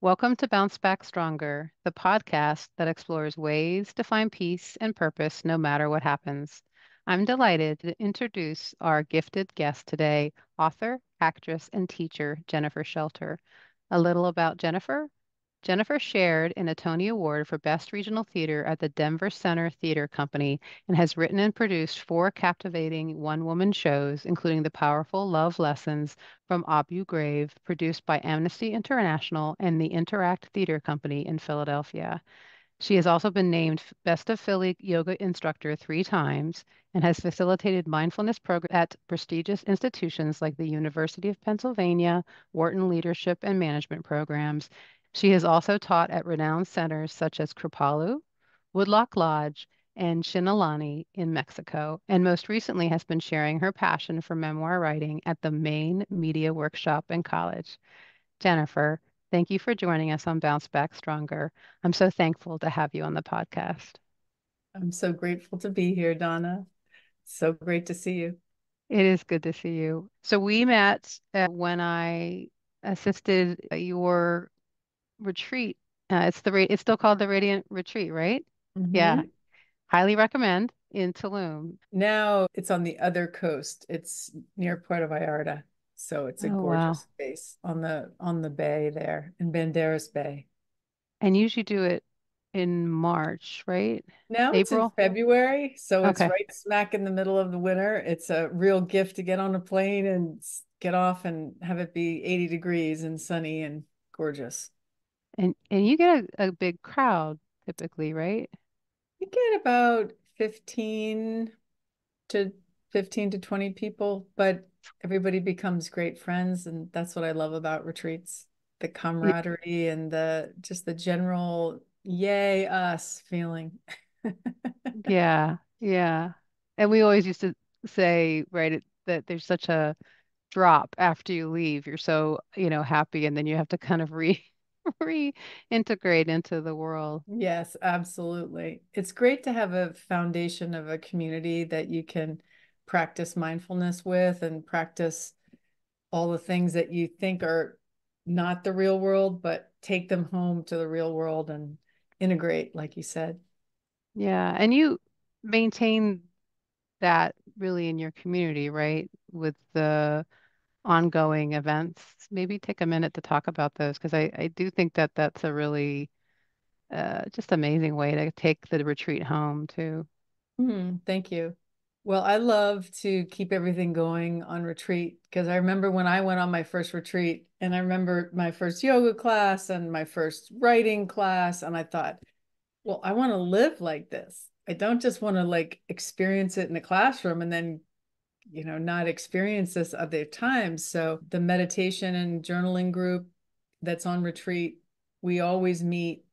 Welcome to Bounce Back Stronger, the podcast that explores ways to find peace and purpose no matter what happens. I'm delighted to introduce our gifted guest today, author, actress, and teacher Jennifer Schelter. A little about Jennifer. Jennifer shared in a Tony Award for Best Regional Theater at the Denver Center Theater Company and has written and produced four captivating one-woman shows, including the powerful Love Lessons from Abu Ghraib, produced by Amnesty International and the Interact Theater Company in Philadelphia. She has also been named Best of Philly Yoga Instructor three times and has facilitated mindfulness programs at prestigious institutions like the University of Pennsylvania, Wharton Leadership and Management Programs. She has also taught at renowned centers such as Kripalu, Woodlock Lodge, and Shinalani in Mexico, and most recently has been sharing her passion for memoir writing at the Maine Media Workshop in college. Jennifer, thank you for joining us on Bounce Back Stronger. I'm so thankful to have you on the podcast. I'm so grateful to be here, Donna. So great to see you. It is good to see you. So we met when I assisted your retreat. It's still called the Radiant Retreat, right? Yeah, hmm highly recommend in Tulum. Now it's on the other coast. It's near Puerto Vallarta. So it's a Oh gorgeous wow. space on the bay there in Banderas Bay. And usually do it in March, right? Now it's in April? February, so it's Okay. right smack in the middle of the winter. It's a real gift to get on a plane and get off and have it be 80 degrees and sunny and gorgeous. And you get a big crowd typically, right? You get about to 15 to 20 people, but everybody becomes great friends. And that's what I love about retreats, the camaraderie and the just the general yay us feeling. Yeah, yeah. And we always used to say, right, that there's such a drop after you leave. You're so, happy, and then you have to kind of reintegrate into the world. Yes, absolutely. It's great to have a foundation of a community that you can practice mindfulness with and practice all the things that you think are not the real world, but take them home to the real world and integrate, like you said. Yeah, and you maintain that really in your community, right? With the ongoing events. Maybe take a minute to talk about those because I do think that that's a really just amazing way to take the retreat home too. Thank you. Well, I love to keep everything going on retreat because I remember when I went on my first retreat and I remember my first yoga class and my first writing class. And I thought, well, I want to live like this. I don't just want to like experience it in a classroom and then, not experience this other times. So the meditation and journaling group that's on retreat, we always meet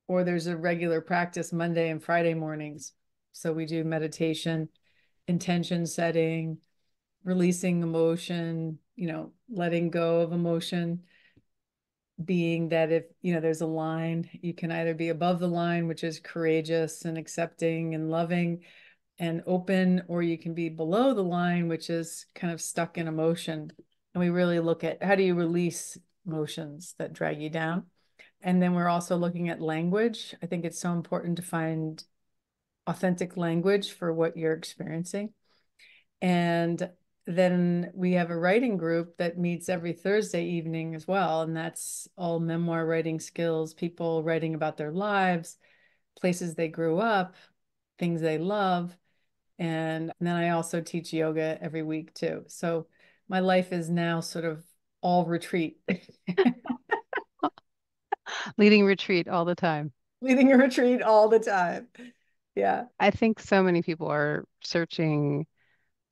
or there's a regular practice Monday and Friday mornings. So we do meditation, intention setting, releasing emotion, letting go of emotion, being that if, there's a line, you can either be above the line, which is courageous and accepting and loving and open, or you can be below the line, which is kind of stuck in emotion. And we really look at how do you release emotions that drag you down. And then we're also looking at language. I think it's so important to find authentic language for what you're experiencing. And then we have a writing group that meets every Thursday evening as well. And that's all memoir writing skills, people writing about their lives, places they grew up, things they love. And then I also teach yoga every week too. So my life is now sort of all retreat, Leading retreat all the time. leading a retreat all the time. Yeah. I think so many people are searching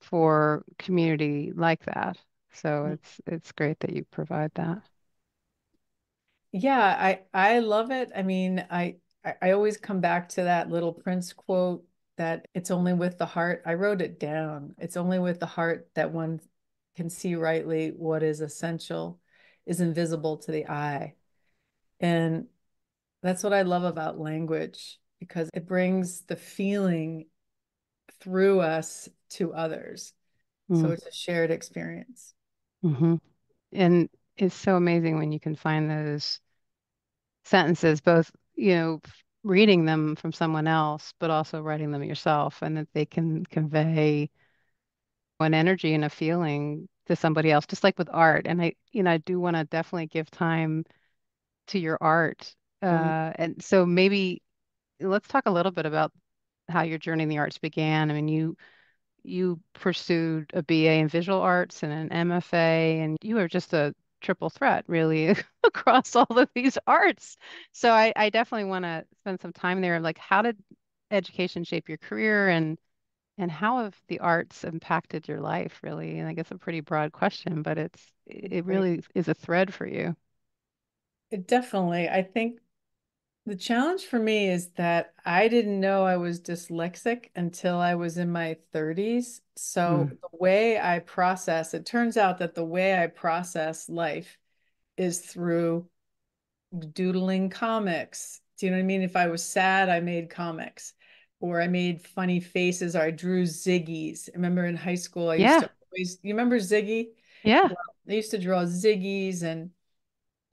for community like that. So it's great that you provide that. Yeah, I love it. I mean, I always come back to that little Prince quote that it's only with the heart. I wrote it down. It's only with the heart that one can see rightly what is essential is invisible to the eye. And that's what I love about language because it brings the feeling through us to others. So it's a shared experience. Mm-hmm. And it's so amazing when you can find those sentences, both, reading them from someone else, but also writing them yourself, and that they can convey an energy and a feeling to somebody else, just like with art. And I do want to definitely give time to your art. Mm, And so maybe let's talk a little bit about how your journey in the arts began. I mean, you pursued a BA in visual arts and an MFA, and you are just a triple threat, really, across all of these arts. So I definitely want to spend some time there. Like, how did education shape your career, and how have the arts impacted your life, really? And I guess a pretty broad question, but it right. really is a thread for you. Definitely. I think the challenge for me is that I didn't know I was dyslexic until I was in my 30s. So Mm. the way I process, it turns out that the way I process life is through doodling comics. Do you know what I mean? If I was sad, I made comics, or I made funny faces, or I drew Ziggies. I remember in high school, I used Yeah, to always, you remember Ziggy? yeah. Well, I used to draw Ziggies and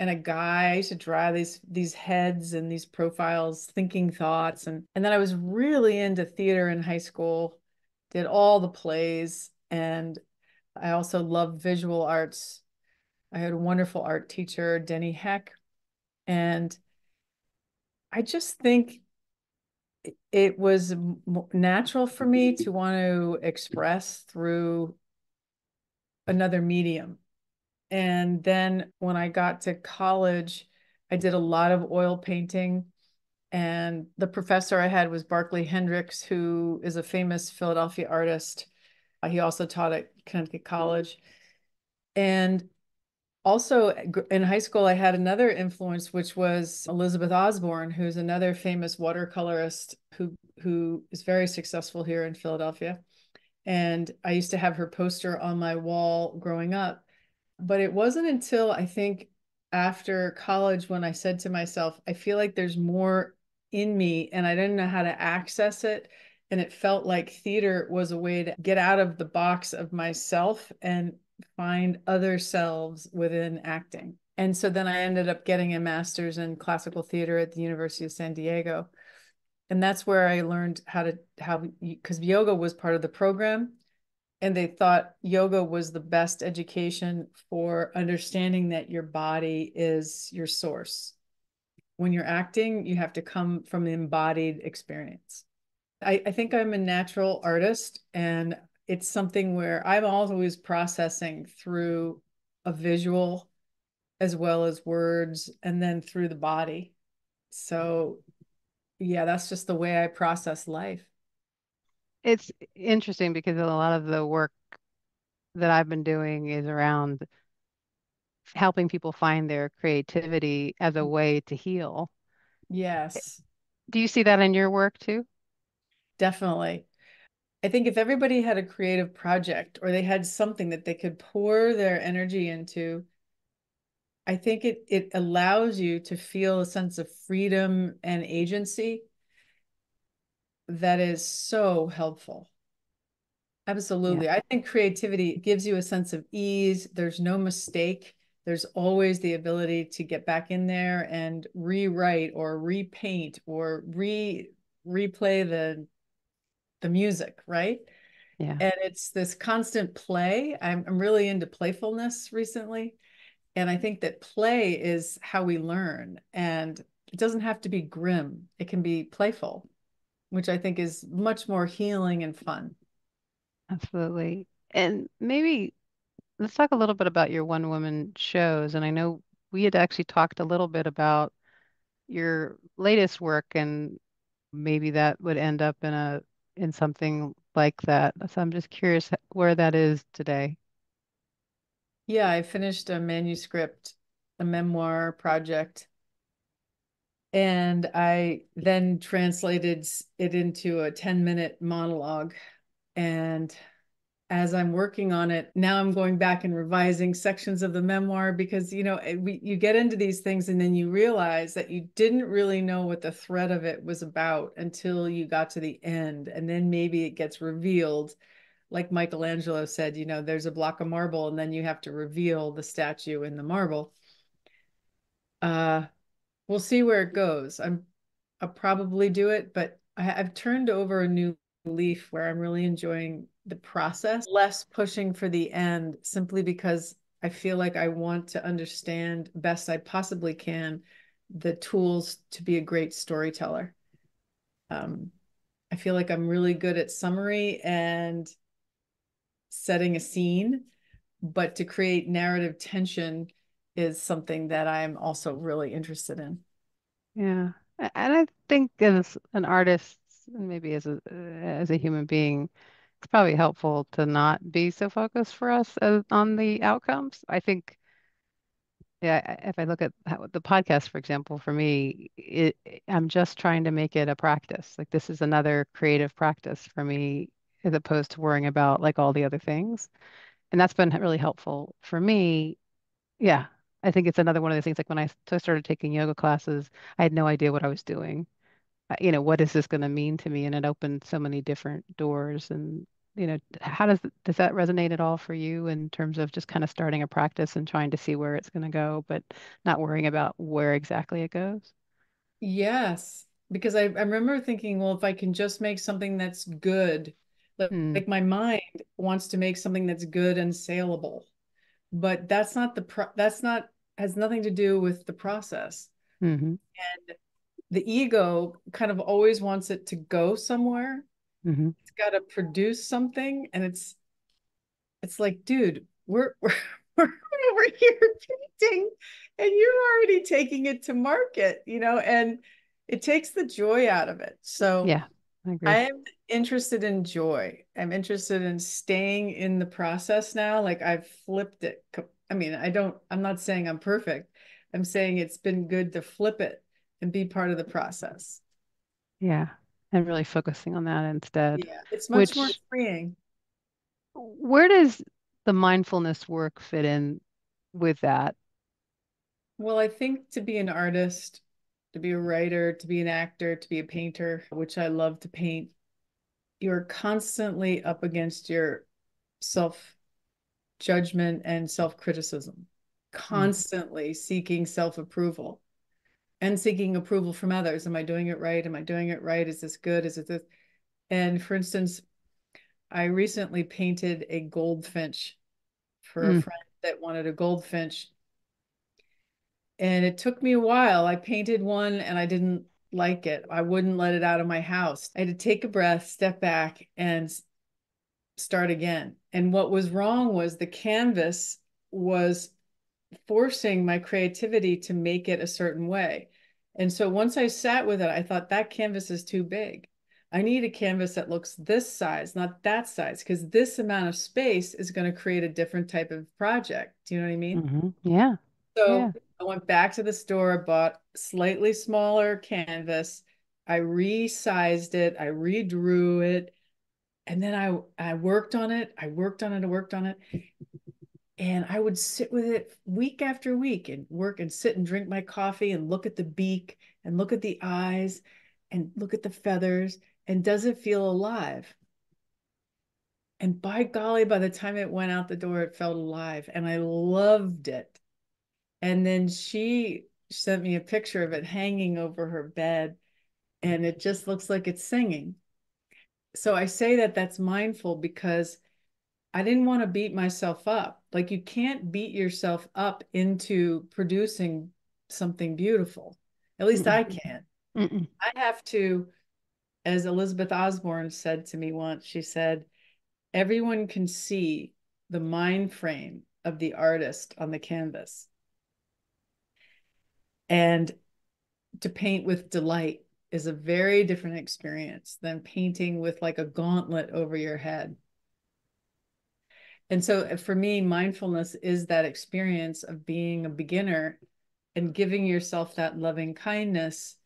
a guy. I used to draw these heads and these profiles, thinking thoughts, and then I was really into theater in high school, did all the plays, and I also loved visual arts. I had a wonderful art teacher, Denny Heck, and I just think it was natural for me to want to express through another medium. And then when I got to college, I did a lot of oil painting. And the professor I had was Barclay Hendricks, who is a famous Philadelphia artist. He also taught at Connecticut College. And also in high school, I had another influence, which was Elizabeth Osborne, who's another famous watercolorist who is very successful here in Philadelphia. And I used to have her poster on my wall growing up. But it wasn't until I think after college when I said to myself, I feel like there's more in me and I didn't know how to access it. And it felt like theater was a way to get out of the box of myself and find other selves within acting. And so then I ended up getting a master's in classical theater at the University of San Diego. And that's where I learned because yoga was part of the program and they thought yoga was the best education for understanding that your body is your source. When you're acting, you have to come from the embodied experience. I think I'm a natural artist, and it's something where I'm always processing through a visual as well as words and then through the body. So, yeah, that's just the way I process life. It's interesting because a lot of the work that I've been doing is around helping people find their creativity as a way to heal. Yes, Do you see that in your work too? definitely. I think if everybody had a creative project or they had something that they could pour their energy into, I think it allows you to feel a sense of freedom and agency that is so helpful. Yeah, Absolutely. I think creativity gives you a sense of ease. There's no mistake. There's always the ability to get back in there and rewrite or repaint or replay the music, right? yeah. And it's this constant play. I'm really into playfulness recently. And I think that play is how we learn. And it doesn't have to be grim, it can be playful, which I think is much more healing and fun. Absolutely. And maybe let's talk a little bit about your one woman shows. And I know we had actually talked a little bit about your latest work, and maybe that would end up in something like that. So I'm just curious where that is today. Yeah, I finished a manuscript, a memoir project, and I then translated it into a 10-minute monologue. And as I'm working on it, now I'm going back and revising sections of the memoir because, you get into these things and then you realize that you didn't really know what the thread of it was about until you got to the end. And then maybe it gets revealed. Like Michelangelo said, there's a block of marble and then you have to reveal the statue in the marble. Uh, We'll see where it goes. I'll probably do it, but I've turned over a new leaf where I'm really enjoying the process, less pushing for the end, simply because I feel like I want to understand best I possibly can the tools to be a great storyteller. Um, I feel like I'm really good at summary and setting a scene, but to create narrative tension is something that I'm also really interested in. Yeah. And I think as an artist, and maybe as a human being, it's probably helpful to not be so focused for us on the outcomes. I think, yeah, if I look at the podcast, for example, for me, I'm just trying to make it a practice. Like this is another creative practice for me, as opposed to worrying about like all the other things. And that's been really helpful for me. Yeah. I think it's another one of the things like when I started taking yoga classes, I had no idea what I was doing. What is this going to mean to me? And it opened so many different doors. And, how does that resonate at all for you in terms of just kind of starting a practice and trying to see where it's going to go, but not worrying about where exactly it goes? Yes, because I remember thinking, well, if I can just make something that's good, Mm, like my mind wants to make something that's good and saleable, but that's not has nothing to do with the process. mm-hmm, And the ego kind of always wants it to go somewhere. mm-hmm. It's got to produce something, and it's like, dude, we're over here painting, and you're already taking it to market, and it takes the joy out of it. So Yeah, I agree. I'm interested in joy. I'm interested in staying in the process now. Like I've flipped it. I mean, I'm not saying I'm perfect. I'm saying it's been good to flip it and be part of the process. Yeah. And really focusing on that instead, Yeah, it's much more which, freeing. where does the mindfulness work fit in with that? Well, I think to be an artist, to be a writer, to be an actor, to be a painter, which I love to paint, you're constantly up against your self judgment and self criticism, Mm, constantly seeking self approval and seeking approval from others. Am I doing it right? Am I doing it right? Is this good? Is it this? And for instance, I recently painted a goldfinch for a mm, friend that wanted a goldfinch. And it took me a while. I painted one and I didn't like it. I wouldn't let it out of my house. I had to take a breath, step back, and start again. And what was wrong was the canvas was forcing my creativity to make it a certain way. And so once I sat with it, I thought that canvas is too big. I need a canvas that looks this size, not that size, because this amount of space is going to create a different type of project. Do you know what I mean? mm-hmm. Yeah. Yeah. So I went back to the store, bought slightly smaller canvas. I resized it, I redrew it, and then I worked on it. I worked on it, I worked on it. And I would sit with it week after week and work and sit and drink my coffee and look at the beak and look at the eyes and look at the feathers. And does it feel alive? And by golly, by the time it went out the door, it felt alive. And I loved it. And then she sent me a picture of it hanging over her bed, and it just looks like it's singing. So I say that that's mindful because I didn't want to beat myself up. Like you can't beat yourself up into producing something beautiful. At least Mm-mm, I can't. mm-mm, I have to, as Elizabeth Osborne said to me once, she said, everyone can see the mind frame of the artist on the canvas. And to paint with delight is a very different experience than painting with like a gauntlet over your head. And so for me, mindfulness is that experience of being a beginner and giving yourself that loving kindness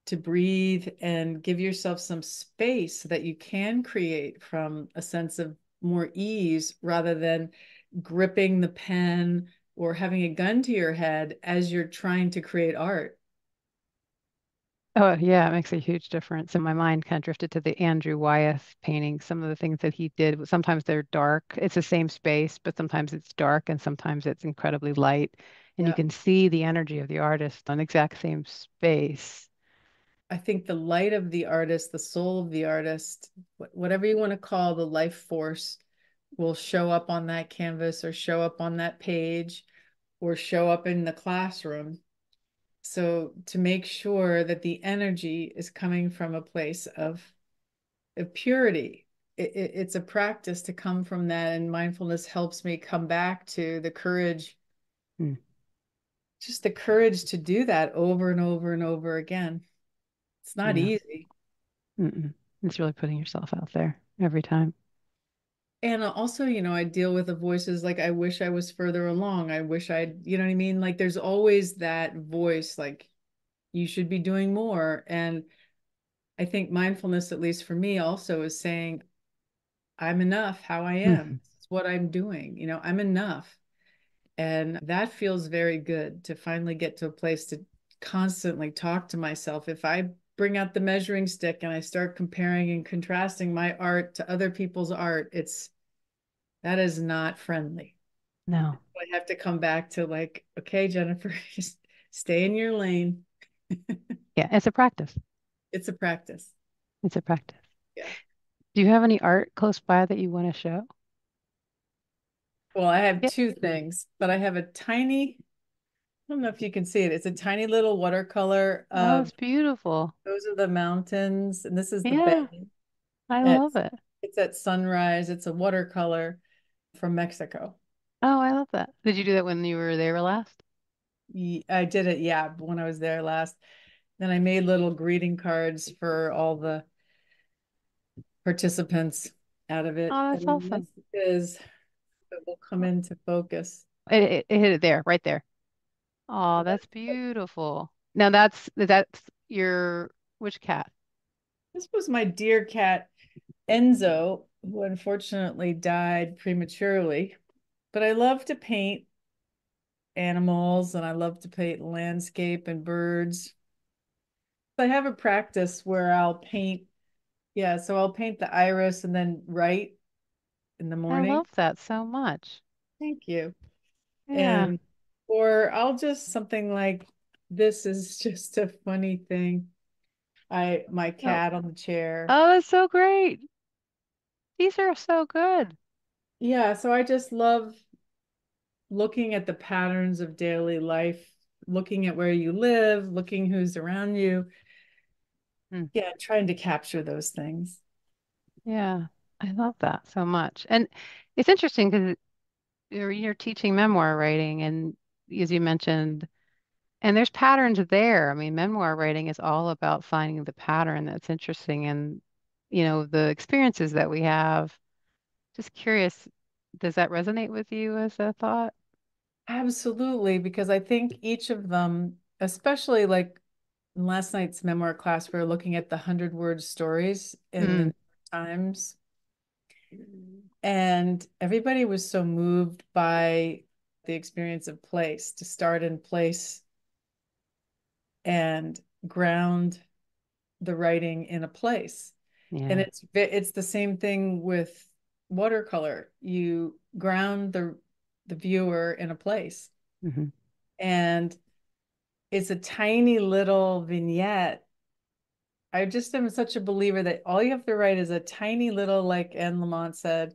to breathe and give yourself some space so that you can create from a sense of more ease rather than gripping the pen or having a gun to your head as you're trying to create art. Oh, yeah, it makes a huge difference. And my mind kind of drifted to the Andrew Wyeth painting. Some of the things that he did, sometimes they're dark. It's the same space, but sometimes it's dark and sometimes it's incredibly light. And you Yeah. can see the energy of the artist on the exact same space. I think the light of the artist, the soul of the artist, whatever you want to call the life force, will show up on that canvas or show up on that page or show up in the classroom. So to make sure that the energy is coming from a place of purity, it's a practice to come from that. And mindfulness helps me come back to the courage, Mm, just the courage to do that over and over and over again. It's not yeah. easy. Mm-mm. It's really putting yourself out there every time. And also, I deal with the voices like, I wish I was further along. I wish I'd, you know what I mean? Like, there's always that voice, like, you should be doing more. And I think mindfulness, at least for me, also is saying, I'm enough how I am. Hmm. It's what I'm doing. I'm enough. And that feels very good to finally get to a place to constantly talk to myself. If I bring out the measuring stick and I start comparing and contrasting my art to other people's art, that is not friendly. No. I have to come back to like, okay, Jennifer, just stay in your lane. Yeah, it's a practice. It's a practice. It's a practice. Yeah. Do you have any art close by that you want to show? Well, I have Yeah. two things, but I have a tiny, I don't know if you can see it. It's a tiny little watercolor Oh, of it's beautiful. those are the mountains, and this is the bay. Yeah, I And love it. it's at sunrise. It's a watercolor from Mexico. Oh, I love that. Did you do that when you were there last? I did it, yeah, when I was there last. Then I made little greeting cards for all the participants out of it. Oh, that's And awesome. this is, it will come into focus. It hit it there, right there. Oh, that's beautiful. Now that's your which cat? This was my dear cat, Enzo, who unfortunately died prematurely. But I love to paint animals and I love to paint landscape and birds. I have a practice where I'll paint, yeah, so I'll paint the iris and then write in the I morning. love that so much. Thank you. Yeah. And or I'll just something like this is just a funny thing. My Oh, cat on the chair. oh, that's so great. These are so good. Yeah, so I just love looking at the patterns of daily life, looking at where you live, looking who's around you. Mm, Yeah, trying to capture those things. yeah, I love that so much. And it's interesting because you're teaching memoir writing, and as you mentioned, and there's patterns there. I mean, memoir writing is all about finding the pattern that's interesting and, the experiences that we have. Just curious, does that resonate with you as a thought? Absolutely, because I think each of them, especially like in last night's memoir class, we were looking at the 100-word stories in the New Mm, York Times, and everybody was so moved by the experience of place, to start in place and ground the writing in a place. And yeah. it's the same thing with watercolor. You ground the viewer in a place. Hmm. And it's a tiny little vignette. I just am such a believer that all you have to write is a tiny little, like Anne Lamott said,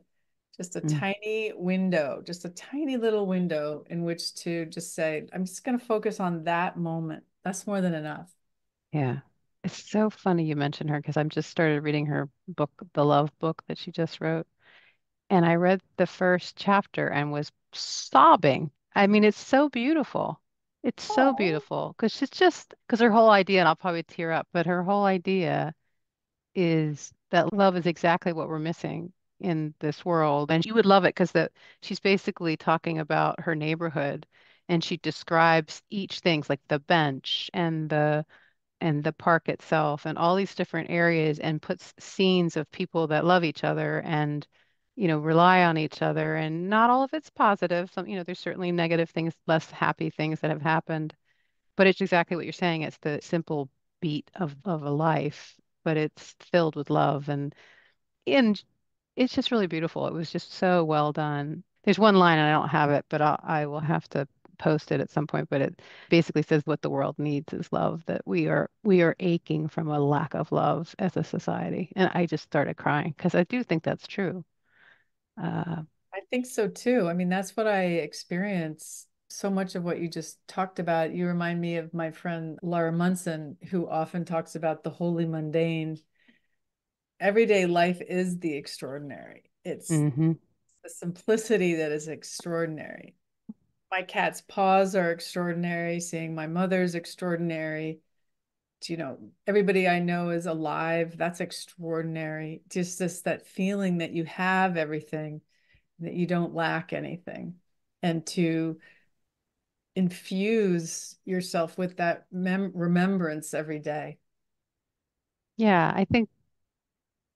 just a Mm, tiny window, just a tiny little window in which to just say, I'm just going to focus on that moment. That's more than enough. yeah. It's so funny you mentioned her because I'm just started reading her book, the love book that she just wrote. And I read the first chapter and was sobbing. I mean, it's so beautiful. It's so Oh, beautiful because she's just, because her whole idea, and I'll probably tear up, but her whole idea is that love is exactly what we're missing in this world. And you would love it because she's basically talking about her neighborhood and she describes each things like the bench and the park itself and all these different areas and puts scenes of people that love each other and rely on each other, and not all of it's positive. Some, there's certainly negative things, less happy things that have happened, but it's exactly what you're saying. It's the simple. beat of a life, but it's filled with love and it's just really beautiful. It was just so well done. There's one line, and I don't have it, but I will have to post it at some point. But it basically says what the world needs is love, that we are aching from a lack of love as a society. And I just started crying because I do think that's true. Uh, I think so too. I mean, that's what I experience. So much of what you just talked about, you remind me of my friend Laura Munson, who often talks about the holy mundane. Everyday life is the extraordinary. It's hmm the simplicity that is extraordinary. My cat's paws are extraordinary. Seeing my mother's extraordinary. Everybody I know is alive. That's extraordinary. Just that feeling that you have everything, that you don't lack anything, and to infuse yourself with that remembrance every day. Yeah, I think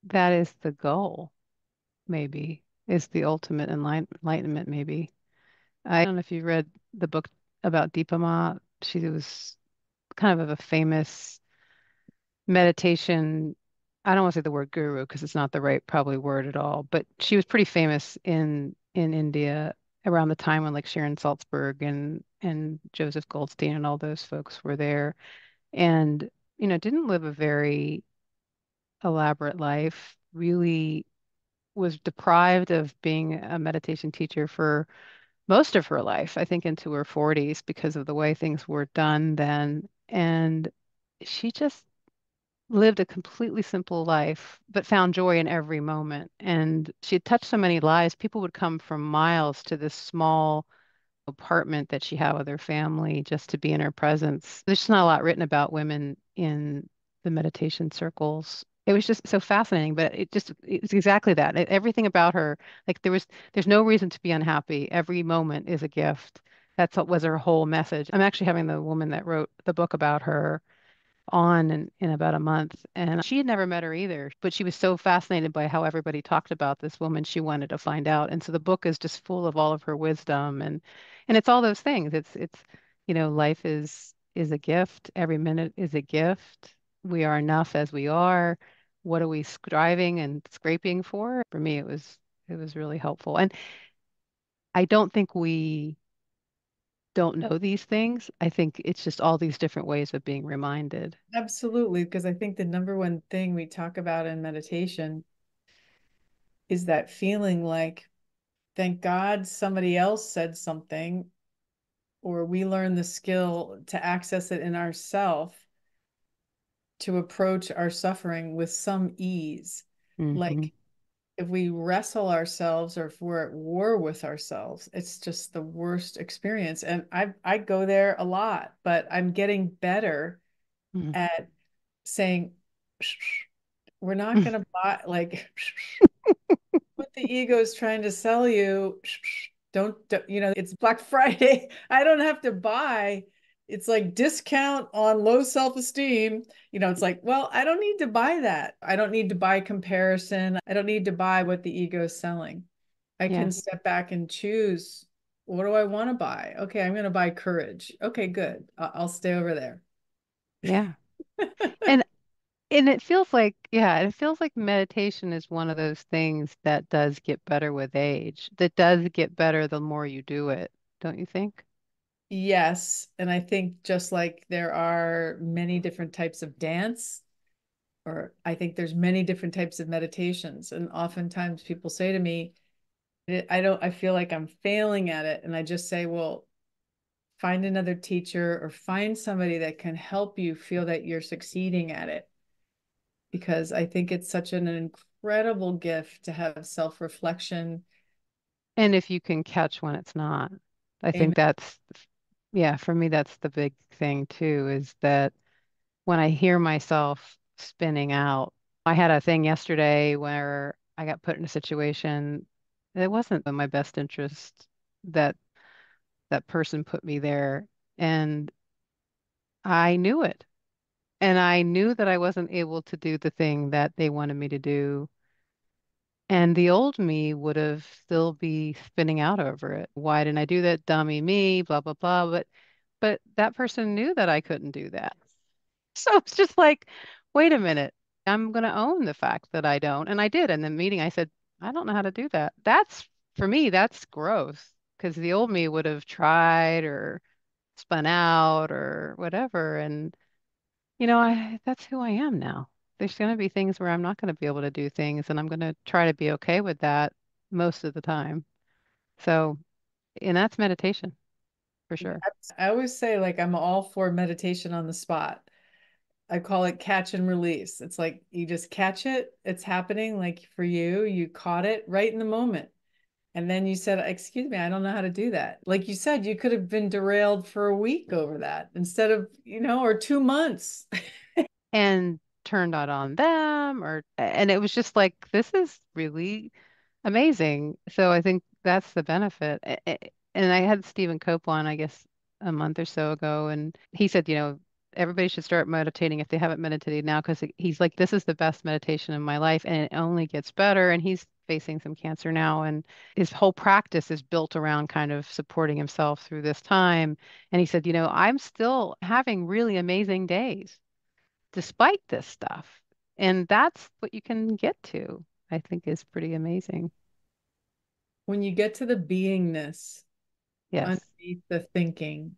that is the goal, maybe, is the ultimate enlightenment, maybe. I don't know if you read the book about Deepa Ma. She was kind of a famous meditation. I don't want to say the word guru because it's not the right probably word at all, but she was pretty famous in India around the time when like Sharon Salzberg and Joseph Goldstein and all those folks were there and didn't live a very elaborate life, really was deprived of being a meditation teacher for most of her life, I think into her 40s because of the way things were done then. And she just lived a completely simple life, but found joy in every moment. And she had touched so many lives. People would come from miles to this small apartment that she had with her family just to be in her presence. There's just not a lot written about women in the meditation circles. It was just so fascinating, but it was exactly that. Everything about her, like there's no reason to be unhappy. Every moment is a gift. That's what was her whole message. I'm actually having the woman that wrote the book about her on in about a month. And she had never met her either, but she was so fascinated by how everybody talked about this woman, she wanted to find out. And so the book is just full of all of her wisdom and it's all those things. Life is a gift. Every minute is a gift. We are enough as we are. What are we striving and scraping for? For me, it was really helpful. And I don't think we don't know these things. I think it's just all these different ways of being reminded. Absolutely, because I think the number one thing we talk about in meditation is that feeling like, thank God somebody else said something, or we learn the skill to access it in ourself to approach our suffering with some ease. hmm Like if we wrestle ourselves or if we're at war with ourselves, it's just the worst experience. And I go there a lot, but I'm getting better at saying, we're not going to buy like what the ego is trying to sell you. Don't, it's Black Friday. I don't have to buy. It's like discount on low self-esteem. It's like, well, I don't need to buy that. I don't need to buy comparison. I don't need to buy what the ego is selling. I Yeah. can step back and choose, what do I want to buy? Okay, I'm going to buy courage. Okay, good. I'll stay over there. Yeah. And and it feels like, yeah, it feels like meditation is one of those things that does get better with age. That does get better the more you do it, don't you think? Yes. And I think just like there are many different types of dance, or I think there's many different types of meditations. And oftentimes people say to me, I feel like I'm failing at it. And I just say, well, find another teacher or find somebody that can help you feel that you're succeeding at it. Because I think it's such an incredible gift to have self-reflection. And if you can catch when it's not, I think Amen. yeah, for me, that's the big thing too, is that when I hear myself spinning out, I had a thing yesterday where I got put in a situation that wasn't in my best interest that that person put me there. And I knew it. And I knew that I wasn't able to do the thing that they wanted me to do. And the old me would have still be spinning out over it. Why didn't I do that? Dummy me, blah, blah, blah. But that person knew that I couldn't do that. So it's just like, wait a minute. I'm going to own the fact that I don't. And I did. In the meeting, I said, I don't know how to do that. That's, for me, that's growth because the old me would have tried or spun out or whatever. And, that's who I am now. There's going to be things where I'm not going to be able to do things, and I'm going to try to be okay with that most of the time. So, and that's meditation for sure. I always say, like, I'm all for meditation on the spot. I call it catch and release. It's like you just catch it, it's happening. Like for you, you caught it right in the moment. And then you said, excuse me, I don't know how to do that. Like you said, you could have been derailed for a week over that instead of, or 2 months. And turned that on them, and it was just like, this is really amazing. So I think that's the benefit. And I had Stephen Cope on, I guess, a month or so ago, and he said, everybody should start meditating if they haven't meditated now, because he's like, this is the best meditation in my life, and it only gets better. And he's facing some cancer now, and his whole practice is built around kind of supporting himself through this time. And he said, I'm still having really amazing days despite this stuff. And that's what you can get to, I think is pretty amazing. When you get to the beingness Yes. underneath the thinking,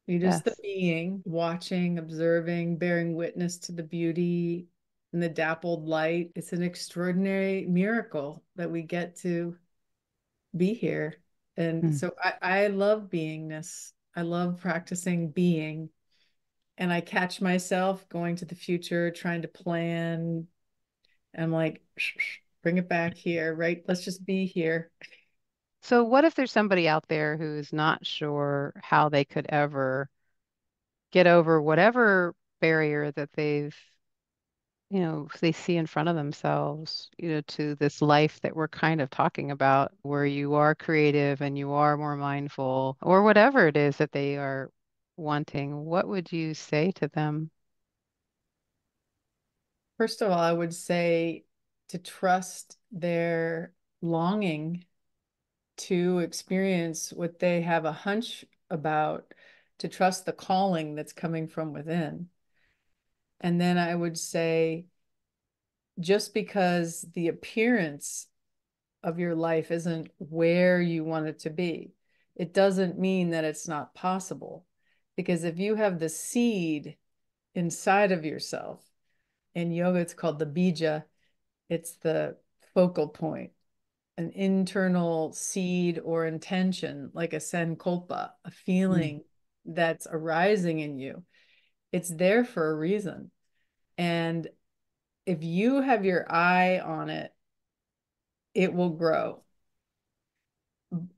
you're just the Yes. being, watching, observing, bearing witness to the beauty and the dappled light. It's an extraordinary miracle that we get to be here. And Mm. so I love beingness. I love practicing being. And I catch myself going to the future, trying to plan. I'm like, bring it back here, right? Let's just be here. So what if there's somebody out there who's not sure how they could ever get over whatever barrier that they see in front of themselves, to this life that we're kind of talking about, where you are creative and you are more mindful, or whatever it is that they are wanting, what would you say to them? First of all, I would say to trust their longing to experience what they have a hunch about, to trust the calling that's coming from within. And then I would say, just because the appearance of your life isn't where you want it to be, it doesn't mean that it's not possible. Because if you have the seed inside of yourself, in yoga, it's called the bija, it's the focal point, an internal seed or intention, like a sankalpa, a Mm. feeling that's arising in you. It's there for a reason. And if you have your eye on it, it will grow.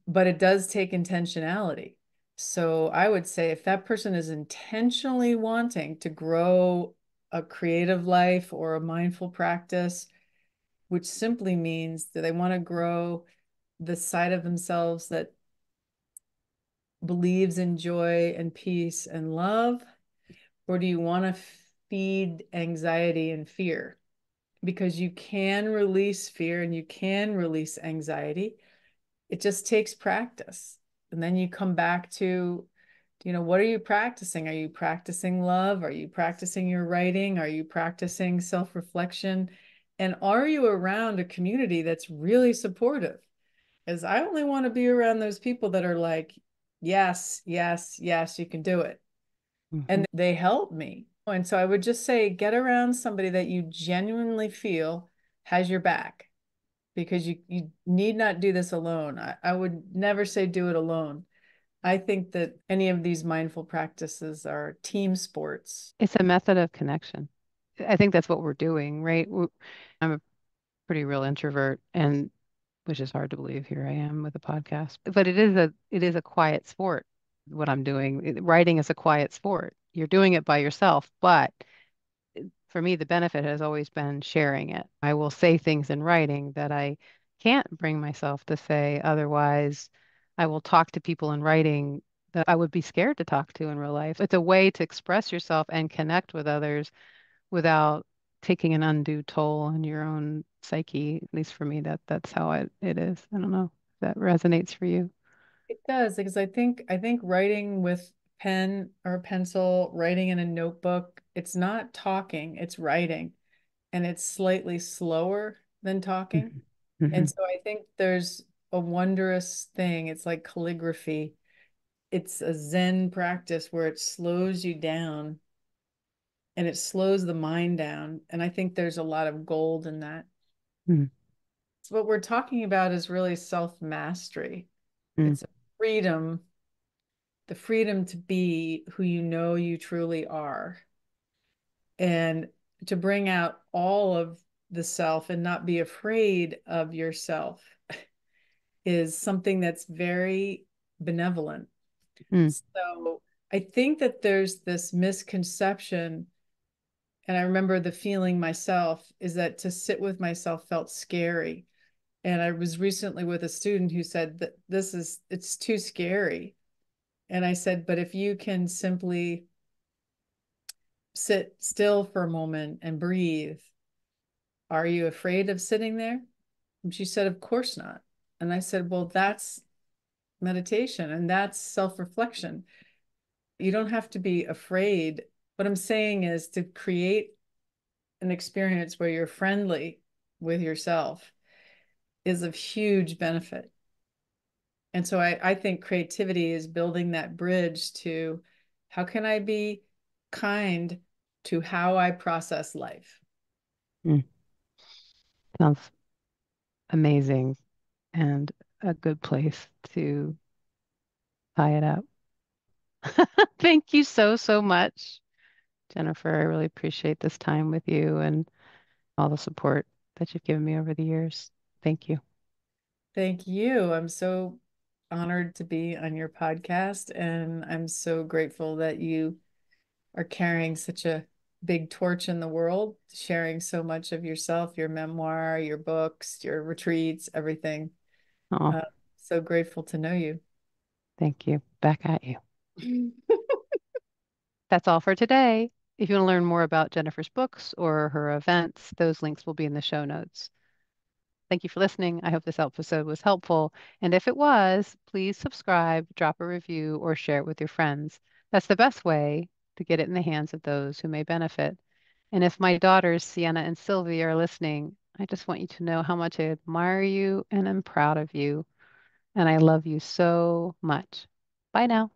But it does take intentionality. So I would say if that person is intentionally wanting to grow a creative life or a mindful practice, which simply means that they want to grow the side of themselves that believes in joy and peace and love? Or do you want to feed anxiety and fear? Because you can release fear and you can release anxiety. It just takes practice. And then you come back to, what are you practicing? Are you practicing love? Are you practicing your writing? Are you practicing self-reflection? And are you around a community that's really supportive? Because I only want to be around those people that are like, yes, yes, yes, you can do it. Mhm. And they help me. And so I would just say, get around somebody that you genuinely feel has your back, because you need not do this alone. I would never say do it alone. I think that any of these mindful practices are team sports. It's a method of connection. I think that's what we're doing, right? I'm a pretty real introvert, and which is hard to believe. Here I am with a podcast, but it is a quiet sport. What I'm doing, writing is a quiet sport. You're doing it by yourself, but for me, the benefit has always been sharing it. I will say things in writing that I can't bring myself to say otherwise. I will talk to people in writing that I would be scared to talk to in real life. It's a way to express yourself and connect with others without taking an undue toll on your own psyche. At least for me, that's how it is. I don't know if that resonates for you. It does, because I think writing with pen or a pencil, writing in a notebook, it's not talking, it's writing, and it's slightly slower than talking. Mhm. And Mhm. so I think there's a wondrous thing. It's like calligraphy. It's a Zen practice where it slows you down and it slows the mind down. And I think there's a lot of gold in that. Mhm. So what we're talking about is really self-mastery. Mhm. It's freedom, the freedom to be who you know you truly are, and to bring out all of the self and not be afraid of yourself is something that's very benevolent. Mhm. So I think that there's this misconception, and I remember the feeling myself, is that to sit with myself felt scary. And I was recently with a student who said that it's too scary. And I said, but if you can simply sit still for a moment and breathe, are you afraid of sitting there? And she said, of course not. And I said, well, that's meditation and that's self-reflection. You don't have to be afraid. What I'm saying is to create an experience where you're friendly with yourself is of huge benefit. And so I think creativity is building that bridge to how can I be kind to how I process life. Mhm. Sounds amazing and a good place to tie it up. Thank you so, so much, Jennifer. I really appreciate this time with you and all the support that you've given me over the years. Thank you. Thank you. I'm so honored to be on your podcast, and I'm so grateful that you are carrying such a big torch in the world, sharing so much of yourself, your memoir, your books, your retreats, everything. Oh, Uh, so grateful to know you. thank you. Back at you. That's all for today. If you want to learn more about Jennifer's books or her events, those links will be in the show notes. Thank you for listening. I hope this episode was helpful. And if it was, please subscribe, drop a review, or share it with your friends. That's the best way to get it in the hands of those who may benefit. And if my daughters, Sienna and Sylvie, are listening, I just want you to know how much I admire you and am proud of you. And I love you so much. Bye now.